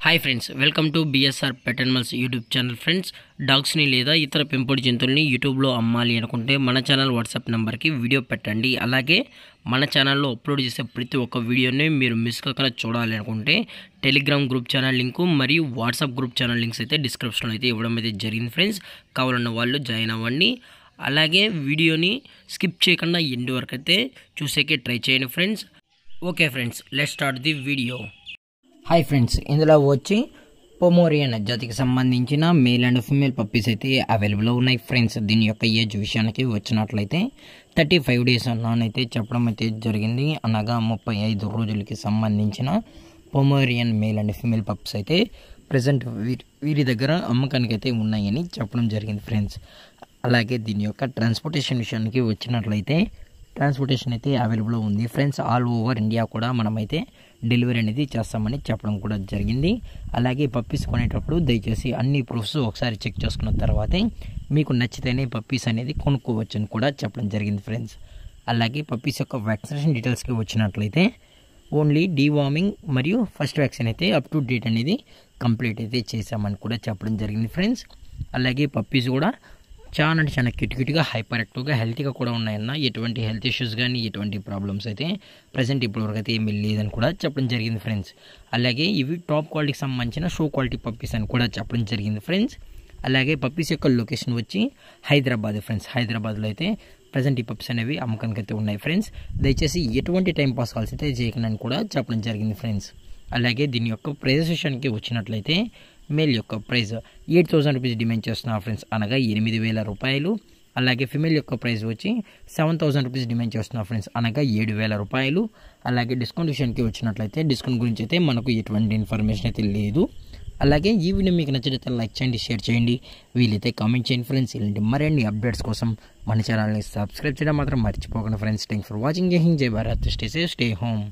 Hi friends, welcome to BSR pet animals YouTube channel. Friends, డాగ్స్ని లేదా ఇతర పెంపుడు జంతువుల్ని యూట్యూబ్లో అమ్మాలి అనుకుంటే మన ఛానల్ వాట్సాప్ నెంబర్కి వీడియో పెట్టండి. అలాగే మన ఛానల్లో అప్లోడ్ చేసే ప్రతి ఒక్క వీడియోని మీరు మిస్ కాకుండా చూడాలి అనుకుంటే టెలిగ్రామ్ గ్రూప్ ఛానల్ లింకు మరియు వాట్సాప్ గ్రూప్ ఛానల్ లింక్స్ అయితే డిస్క్రిప్షన్లో అయితే ఇవ్వడం అయితే జరిగింది ఫ్రెండ్స్. కావాలన్న వాళ్ళు జాయిన్ అవ్వండి. అలాగే వీడియోని స్కిప్ చేయకుండా ఎండ్ వరకు అయితే చూసేకే ట్రై చేయండి friends. Okay friends, let's start the video. Hi friends, ఇందులో వచ్చి పొమోరియన్ జాతికి సంబంధించిన మేల్ అండ్ ఫీమేల్ పప్పీస్ అయితే అవైలబుల్లో ఉన్నాయి ఫ్రెండ్స్. దీని యొక్క ఏజ్ విషయానికి వచ్చినట్లయితే 35 days అన్నానైతే చెప్పడం అయితే జరిగింది. అనగా 35 రోజులకి సంబంధించిన Pomeranian male and female puppies అయితే ప్రజెంట్ వీరి దగ్గర అమ్మకానికి అయితే ఉన్నాయని చెప్పడం జరిగింది ఫ్రెండ్స్. అలాగే దీని యొక్క ట్రాన్స్పోర్టేషన్ విషయానికి వచ్చినట్లయితే ట్రాన్స్పోర్టేషన్ అయితే అవైలబుల్లో ఉంది ఫ్రెండ్స్. ఆల్ ఓవర్ ఇండియా కూడా మనమైతే డెలివరీ అనేది చేస్తామని చెప్పడం కూడా జరిగింది. అలాగే పప్పీస్ కొనేటప్పుడు దయచేసి అన్ని ప్రూఫ్స్ ఒకసారి చెక్ చేసుకున్న తర్వాతే మీకు నచ్చితేనే పప్పీస్ అనేది కొనుక్కోవచ్చు అని కూడా చెప్పడం జరిగింది ఫ్రెండ్స్. అలాగే పప్పీస్ యొక్క వ్యాక్సినేషన్ డీటెయిల్స్కి వచ్చినట్లయితే ఓన్లీ డీవార్మింగ్ మరియు ఫస్ట్ వ్యాక్సిన్ అయితే అప్ టు డేట్ అనేది కంప్లీట్ అయితే చేసామని కూడా చెప్పడం జరిగింది ఫ్రెండ్స్. అలాగే పప్పీస్ కూడా చాలా క్యూట్గా హైపర్ యాక్టివ్గా హెల్తీగా కూడా ఉన్నాయన్న. ఎటువంటి హెల్త్ ఇష్యూస్ కానీ ఎటువంటి ప్రాబ్లమ్స్ అయితే ప్రజెంట్ ఇప్పటివరకు అయితే ఏమీ లేదని కూడా చెప్పడం జరిగింది ఫ్రెండ్స్. అలాగే ఇవి టాప్ క్వాలిటీకి సంబంధించిన షో క్వాలిటీ పప్పీస్ అని కూడా చెప్పడం జరిగింది ఫ్రెండ్స్. అలాగే పప్పీస్ యొక్క లొకేషన్ వచ్చి హైదరాబాద్ ఫ్రెండ్స్. హైదరాబాద్లో అయితే ప్రజెంట్ ఈ పప్పీస్ అనేవి అమ్మకానికి అయితే ఉన్నాయి ఫ్రెండ్స్. దయచేసి ఎటువంటి టైం పాస్ కాల్స్ అయితే చేయకుండా కూడా చెప్పడం జరిగింది ఫ్రెండ్స్. అలాగే దీని యొక్క ప్రైజెస్ విషయానికి వచ్చినట్లయితే మేల్ యొక్క ప్రైస్ 8,000 రూపీస్ డిమాండ్ చేస్తున్నారు ఫ్రెండ్స్, అనగా 8,000 రూపాయలు. అలాగే ఫిమేల్ యొక్క ప్రైస్ వచ్చి 7,000 రూపీస్ డిమాండ్ చేస్తున్నారు ఫ్రెండ్స్, అనగా 7,000 రూపాయలు. అలాగే డిస్కౌంట్ విషయానికి వచ్చినట్లయితే డిస్కౌంట్ గురించి అయితే మనకు ఎటువంటి ఇన్ఫర్మేషన్ అయితే లేదు. అలాగే ఈ వీడియో మీకు నచ్చినట్లయితే లైక్ చేయండి, షేర్ చేయండి, వీలైతే కామెంట్ చేయండి ఫ్రెండ్స్. ఇలాంటి మరిన్ని అప్డేట్స్ కోసం మన ఛానల్ని సబ్స్క్రైబ్ చేయడం మాత్రం మర్చిపోకండి ఫ్రెండ్స్. Thanks for watching. జై హింద్, జై Bharat, stay safe, stay home.